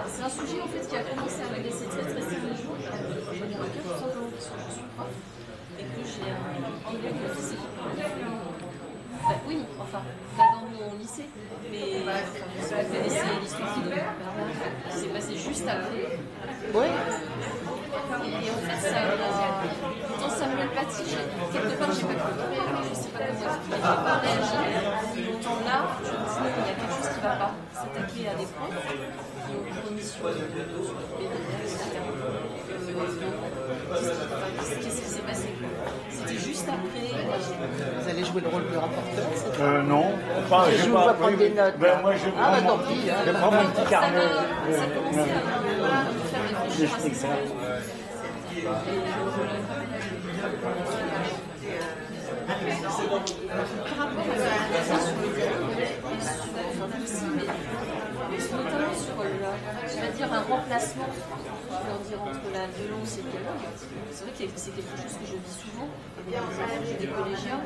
C'est un sujet en fait qui a commencé à m'agacer très sérieusement. J'en ai un tout simplement qui sont prof et que j'ai un élève de lycée qui parle. Oui, enfin, pas dans mon lycée, mais vous connaissez l'histoire de ce qui s'est passé juste après. Oui. Et en fait, dans Samuel Paty, quelque part, j'ai pas compris, je sais pas comment expliquer, j'ai pas réagi. Là, je me dis, il y a quelque chose qui va pas. S'attaquer à des profs qui ont une mission de s'occuper des élèves, etc. Qu'est-ce qui s'est passé? C'était juste après. Vous allez jouer le rôle du rapporteur? Non. Enfin, Je vous vois prendre des notes. Ben, moi, je ah, bah tant pis. je prends mon petit carnet. Ça commençait à me faire réfléchir à cette situation. Par rapport à la sur le dialogue, notamment sur on va dire un remplacement entre la violence et le dialogue. C'est vrai que c'est quelque chose que je vis souvent avec des collégiens.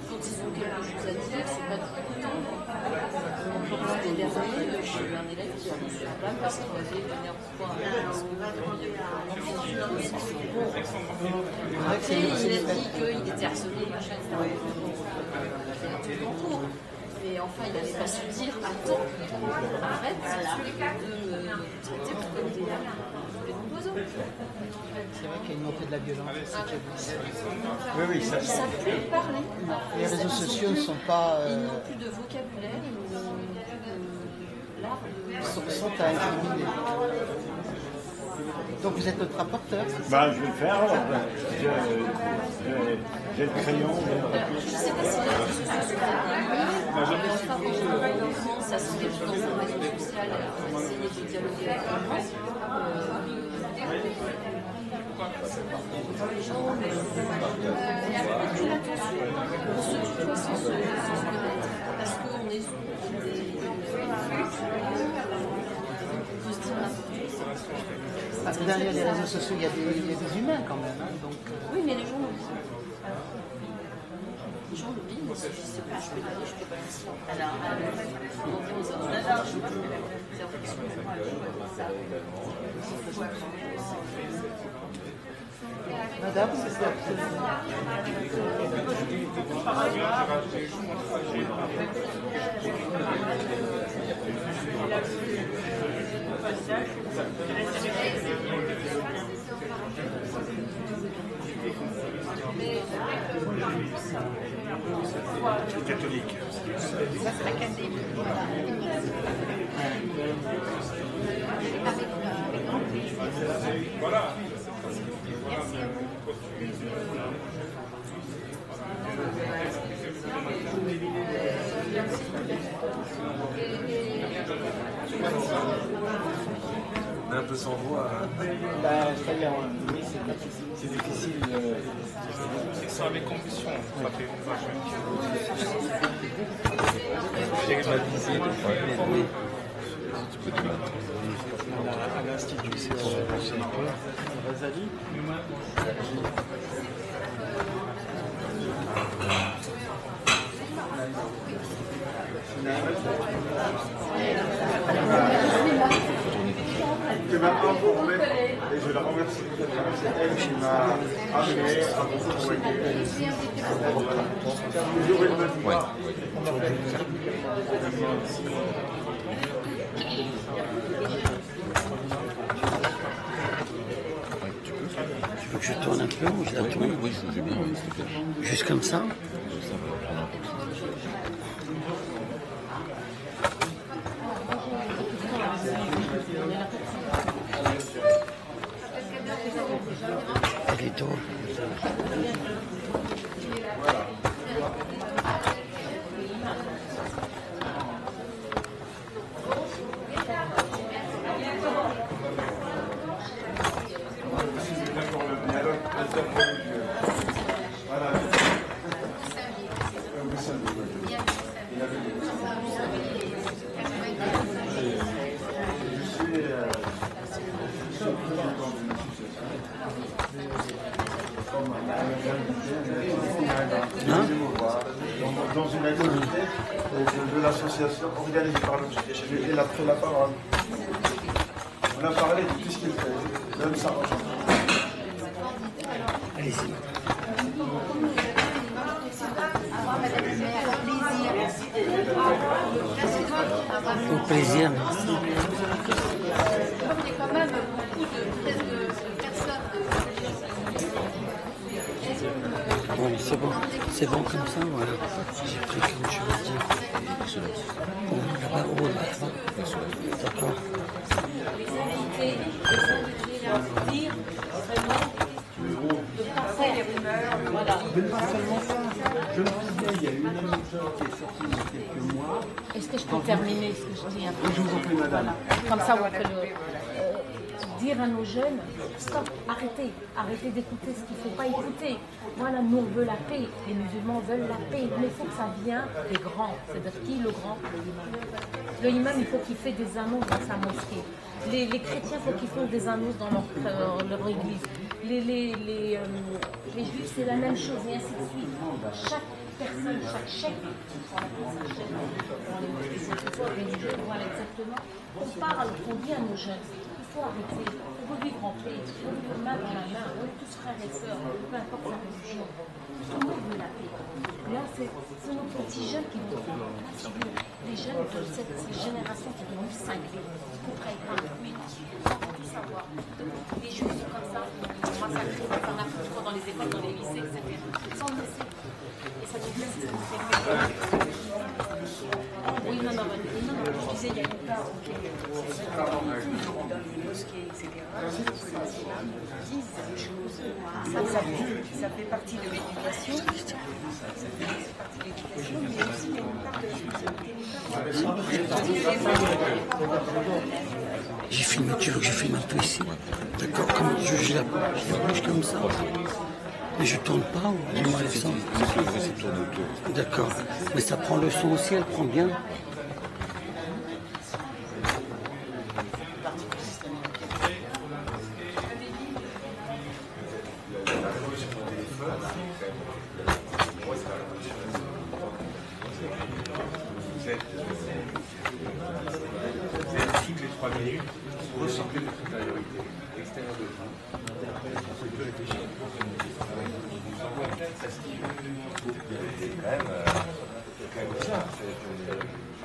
Quand ils ont quelque chose à dire, c'est pas tout le temps. Encore l'année dernière, j'ai eu un élève qui a reçu un blâme parce qu'il avait donné un point à parce que il a dit qu'il était harcelé, machin, etc. Il a tout en cours. Mais enfin, il n'avait pas su dire attends, arrête de me traiter comme des noms d'oiseaux. C'est vrai qu'il y a une montée de la violence. Oui, oui, ça. Ils ne savent plus parler. Les réseaux sociaux ne sont pas. Ils n'ont plus de vocabulaire, ils n'ont plus de l'art de. Sont à incriminer. Donc vous êtes notre rapporteur, c'est ça? Bah, je vais le faire. J'ai le crayon. Je ne sais pas si les réseaux sociaux sont enfin, quand on commence à s'engager dans un réseau social, à essayer de dialoguer avec les gens, les gens il y a beaucoup de tension. On se tutoie sans se connaître, parce qu'on est on peut se dire n'importe quoi. Derrière les réseaux sociaux, il y a des humains quand même. Hein, donc, oui, mais les gens l'oublient. Les gens l'oublient, mais je ne sais pas, je peux pas aller, je peux pas ici. Alors, on revient aux ordinateurs, je peux faire Madame, c'est ça. Catholique. Ça sera académique. Voilà. On est un peu sans voix. C'est difficile. C'est ça avec conviction. J'ai réalisé de oui. À l'Institut, c'est pour Razali. Je m'a informé et je la remercie. C'est elle qui m'a amené à vous envoyer. Vous aurez le même mois. Tu veux que je tourne un peu ou je la tourne? Oui, je vous ai bien. Juste comme ça? Elle est drôle. Dans une activité de l'association organisée par le. J'ai pris la parole. On a parlé de tout ce qu'il fait, même ça. Allez-y. Au plaisir, merci. Il y a quand même beaucoup de personnes. Bon, c'est bon comme ça, voilà. J'ai pris comme je veux dire. Bon, là-bas, oh, là-bas. D'accord. Les invités, leur dire vraiment de passer les rumeurs. Voilà. Mais pas seulement ça. Je me souviens, il y a une émission qui est sortie il y a quelques mois. Est-ce que je peux terminer ce que je dis un peu? Je vous en prie, madame. Comme ça, on peut dire à nos jeunes, stop, arrêtez d'écouter ce qu'il ne faut pas écouter. Voilà, nous on veut la paix, les musulmans veulent la paix, mais il faut que ça vienne des grands. C'est-à-dire qui le grand? Le imam. Le imam, il faut qu'il fasse des annonces dans sa mosquée. Les chrétiens, il faut qu'ils fassent des annonces dans leur église. Les juifs, c'est la même chose, et ainsi de suite. Chaque personne, chaque chef, voilà exactement. On parle, on dit à nos jeunes, il faut arrêter, on veut vivre en paix, on veut main dans la main, on est tous frères et sœurs, peu importe la religion. Tout le monde veut la paix. Là, c'est nos petits jeunes qui vont les jeunes de cette génération qui vont nous cingler, qui ne comprennent pas, mais qui vont tout savoir. Les juifs sont comme ça, massacrés, ça en a trop dans les écoles, dans les lycées, etc. Sans le laisser. Et ça nous fait, ça nous fait. Oui, non, je disais, il y a une part qui est dans les mosquées, etc. Disent des choses. Ça fait partie de l'éducation. Ça fait partie de l'éducation, mais aussi il y a une part de J'ai filmé, tu veux que je filme un peu ici? D'accord, comment je la bouge comme ça? Mais je tourne pas ou dis-moi le son? D'accord, mais ça prend le son aussi, elle prend bien? Toutes les 3 minutes, ressortez de l'intériorité extérieure de vous. C'est quand même ça.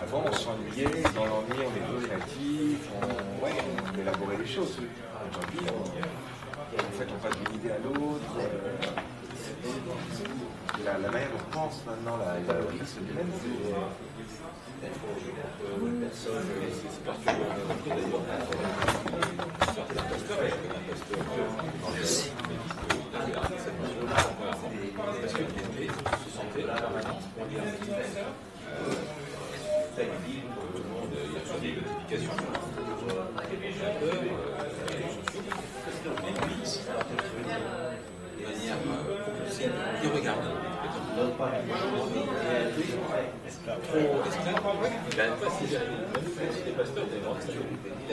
Avant, on s'ennuyait, dans l'ennui, on était créatif, on élaborait les choses. Aujourd'hui, en fait, on passe d'une idée à l'autre. La manière dont on pense maintenant, la prise de même, Il regarde. Il a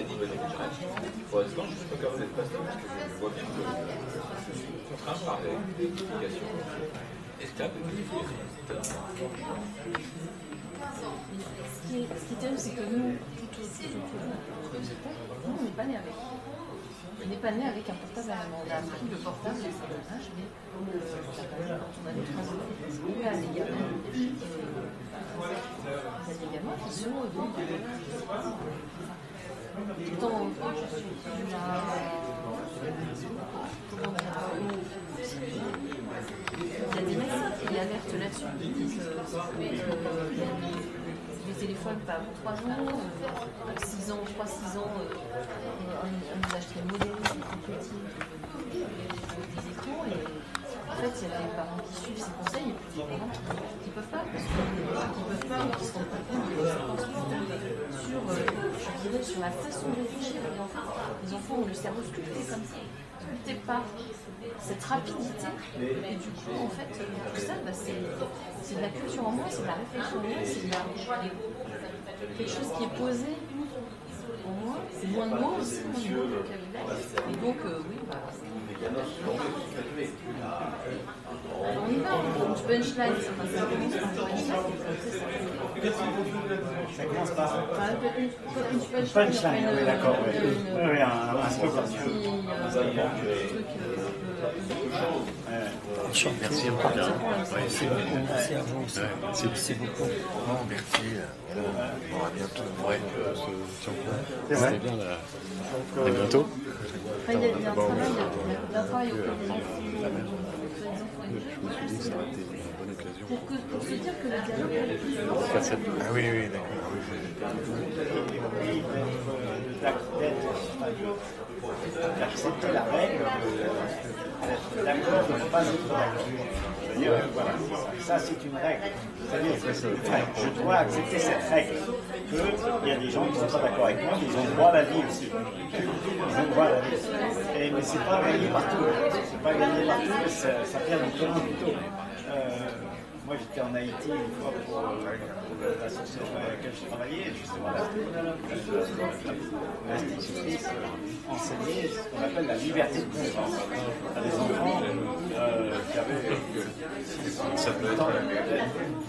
dit pour l'instant, je ne suis pas capable d'être pasteur parce que je vois bien que je suis contraint par l'éducation esclave de l'éducation. Ce qui est terrible, c'est que nous, tout nous, on n'est pas nés avec. On n'est pas né avec un portable à la main. On a appris le portable à son âge, mais quand on avait 3 ans, on a des gamins. Il y a des gamins qui sont il y a des médecins qui alertent là-dessus. Ils disent les téléphones pas avant 3 ans, 6 ans, 3-6 ans, on nous achetait modéré, petit, des écrans, et en fait il y a des parents qui suivent ces conseils et puis des parents qui ne peuvent pas, parce qu'ils peuvent pas ou qui se rendent pas compte de conséquences sur la façon de réfléchir des enfants. Les enfants ont le cerveau sculpté comme ça, sculpté par cette rapidité, et du coup en fait tout ça c'est de la culture en moi, c'est de la réflexion en moi, c'est quelque chose qui est posé en moi, c'est moins de mots aussi, moins de mots vocabulaire, et donc oui, on y va, punchline, ça commence par une Ça commence par une punchline, oui, d'accord. Oui, un truc comme ça. Merci beaucoup. Merci beaucoup. Merci à vous aussi. Merci beaucoup. Bon, merci. Bon, à bientôt. Ouais, C'est vrai. c'était bien là. À bientôt. Enfin, il y a un travail auquel les enfants Je me suis dit que ça aurait été une bonne occasion. pour se dire que le dialogue Ah oui, oui, d'accord. D'accepter la règle, d'être d'accord de ne pas être d'accord. C'est-à-dire, voilà, ça c'est une règle. C'est-à-dire que je dois accepter cette règle. Qu'il y a des gens qui ne sont pas d'accord avec moi, mais ils ont le droit à la vie aussi. Ils ont le droit à la vie. Mais c'est pas gagné partout. C'est pas gagné partout, ça perd du temps plutôt. Moi, j'étais en Haïti une fois pour l'association avec laquelle je travaillais, justement, l'institutrice enseignait ce qu'on appelle la liberté de conscience à des enfants qui avaient... Ça peut être...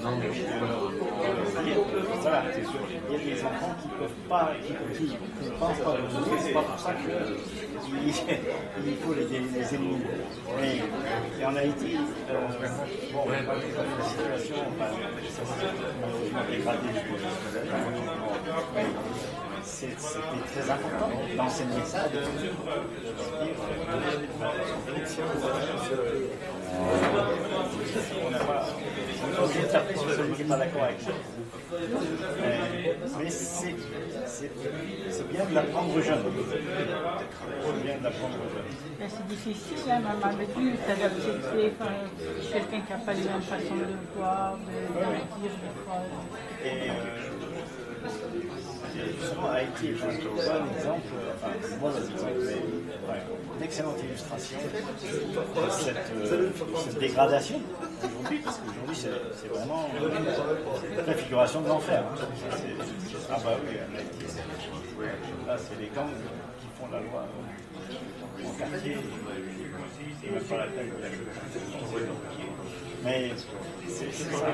Non, mais voilà, il y a des enfants qui ne peuvent pas, qui ne pensent pas de nous, c'est pas pour ça qu'il faut les éliminer. Et en Haïti, bon, la situation malheureusement dégradée c'était très important d'enseigner ça, de dire on n'est pas obligé de taper sur celui qui n'est pas d'accord avec moi. Mais c'est bien de l'apprendre jeune. C'est bien de l'apprendre jeune. C'est difficile, hein, maman, avec lui, d'adapter quelqu'un qui n'a pas les mêmes façons de voir, de dire des fois. Et justement, Haïti est un bon exemple, enfin, moi, une excellente illustration de cette dégradation aujourd'hui, parce qu'aujourd'hui, c'est vraiment la préfiguration de l'enfer. Ah bah oui, en Haïti, là, c'est les gangs qui font la loi en quartier, c'est même pas la peine de la chose. Mais c'est ça.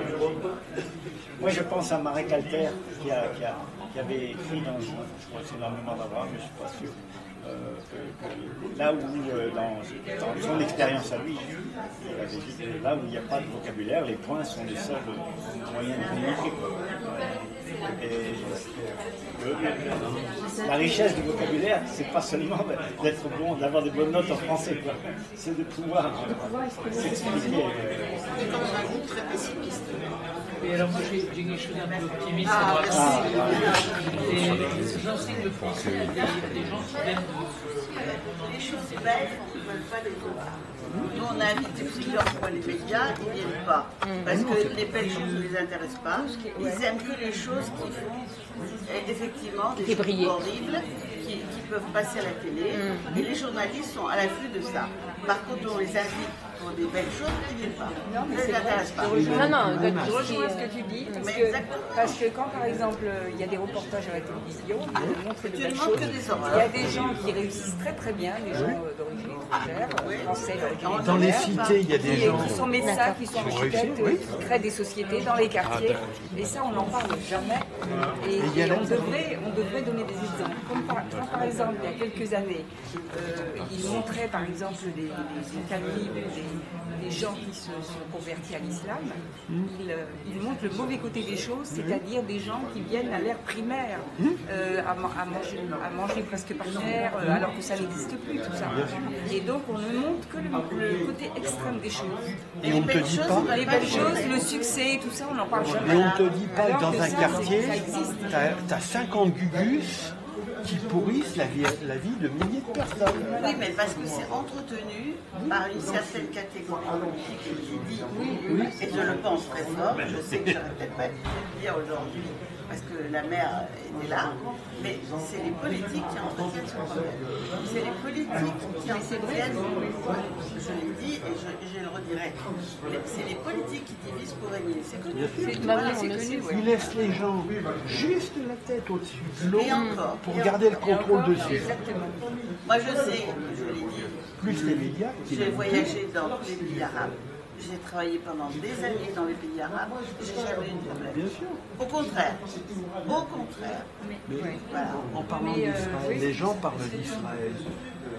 Moi, je pense à Marie Calter qui avait écrit dans, je crois que c'est dans le Mémoire d'Abraham, mais je ne suis pas sûr, que là où, dans son expérience à lui, il avait dit que là où il n'y a pas de vocabulaire, les points sont les seuls moyens de communiquer. Et la richesse du vocabulaire, c'est pas seulement d'être bon, d'avoir des bonnes notes en français, c'est de pouvoir s'expliquer. Dans un groupe très pessimiste. Et alors moi j'ai quelque chose d'un peu optimiste. J'enseigne le français à des gens qui viennent Les choses belles, ils ne veulent pas les voir. Nous, on a invité plusieurs fois les médias, ils ne viennent pas. Parce que les belles choses ne les intéressent pas. Ils aiment que les choses qui font effectivement des choses horribles, qui peuvent passer à la télé. Et les journalistes sont à l'affût de ça. Par contre, on les invite pour des belles choses, ils ne viennent pas. Non, mais ça ne les intéresse pas. Je rejoins ce que tu dis. Parce que quand, par exemple, il y a des reportages à la télévision, ils montrent de belles choses. Il y a des gens qui réussissent très très bien, des gens d'origine étrangère, français d'origine étrangère. Dans les cités, il y a des gens qui sont médecins, qui sont architectes, qui créent des sociétés dans les quartiers. Et ça, on n'en parle jamais. Et on devrait donner des exemples. Comme par exemple, il y a quelques années, ils montraient par exemple des interviews des gens qui se sont convertis à l'islam. Ils montrent le mauvais côté des choses, c'est-à-dire des gens qui viennent à l'ère primaire, à manger presque par terre, alors que ça n'existe plus tout ça. Et donc on ne montre que le côté extrême des choses. Et on ne te dit pas les belles choses, le succès, tout ça, on n'en parle jamais. Et on ne te dit pas que dans un quartier, tu as 50 gugus qui pourrissent la vie de milliers de personnes. Oui, mais parce que c'est entretenu par une certaine catégorie politique qui dit, et je le pense très fort, je sais que j'aurais peut-être pas dû le dire aujourd'hui, parce que la mère était là, mais c'est les politiques qui entretiennent ce problème. C'est les politiques qui entretiennent, je l'ai dit et je le redirai, c'est les politiques qui divisent pour régner. C'est connu. Ils laissent les gens juste la tête au-dessus de l'eau pour garder le contrôle dessus. Exactement. Moi je sais, je l'ai dit, Plus les médias. j'ai voyagé dans tous les pays arabes. j'ai travaillé pendant des années dans les pays arabes, j'ai jamais eu de problème. Bien sûr. Au contraire. Au contraire. Mais en parlant d'Israël, les gens parlent d'Israël.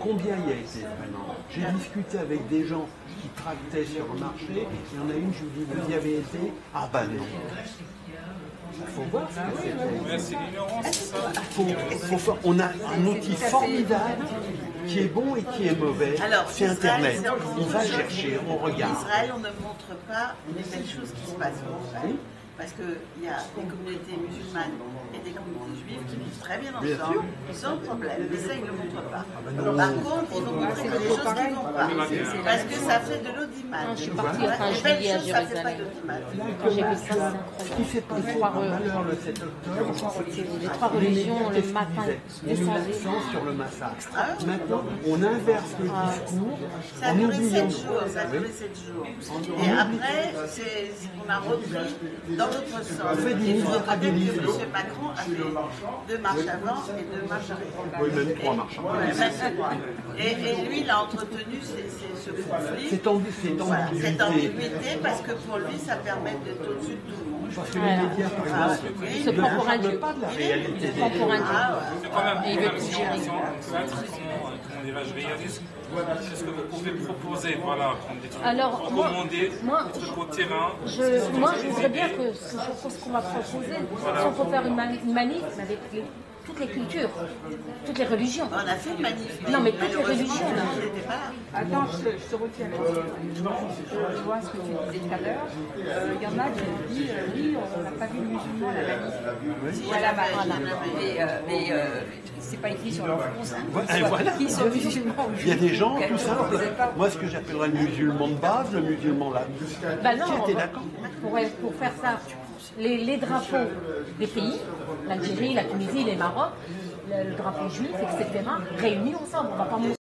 Combien il y a été vraiment? J'ai discuté avec des gens qui tractaient sur le marché. Il y en a une, je vous dis, vous y avez été? Ah ben non. Il faut voir ce que c'était. C'est l'ignorance, ça. On a un outil formidable qui est bon et qui est mauvais. C'est Internet. On va chercher, on regarde. En Israël, on ne montre pas les belles choses qui se passent en Israël. Parce qu'il y a des communautés musulmanes et des communautés juives qui vivent très bien ensemble, sans problème. Mais ça, ils ne le montrent pas. Par contre, ils vont montrer des choses qui ne vont pas. Parce que ça fait de l'audimat. Je suis partie en juillet à Jérusalem. Quand j'ai vu ça, c'est incroyable. Les trois religions, le matin, l'accent sur le massacre. Maintenant, on inverse le discours. Ça a duré 7 jours. Ça a duré 7 jours. Et après, on a repris dans l'autre sens. Il faut quand même que M. Macron a fait 2 marches avant et 2 marches arrière. Oui, même 3 marches avant. Et lui, il a entretenu ce conflit. Cette ambiguïté, parce que pour lui, ça permet d'être au-dessus de tout le monde. Parce que les médias, par exemple, il se prend pour un dieu. pas de la réalité. Il se prend pour un dieu. C'est quand même Et il veut tout gérer. comment dirais-je, réaliste. Qu'est-ce que vous pouvez proposer, voilà, comme des trucs Alors, recommander, moi, des trucs au terrain? Moi, je voudrais bien que ce qu'on va proposer, si on peut faire une manif avec toutes les cultures, toutes les religions. On a fait une manif. Non, mais toutes les religions. Attends, je te retiens. Je vois ce que tu disais tout à l'heure. Il y en a qui disent oui, on n'a pas vu de musulmans à la manif. Voilà, mais c'est pas écrit sur leur front. Voilà. Qui sont musulmans. Il y a des gens, tout ça. Moi, ce que j'appellerais le musulman de base, le musulman là. Ben non, j'étais d'accord. Pour faire ça, les drapeaux des pays, l'Algérie, la Tunisie, les Maroc, le drapeau juif, etc., réunis ensemble. On ne va pas montrer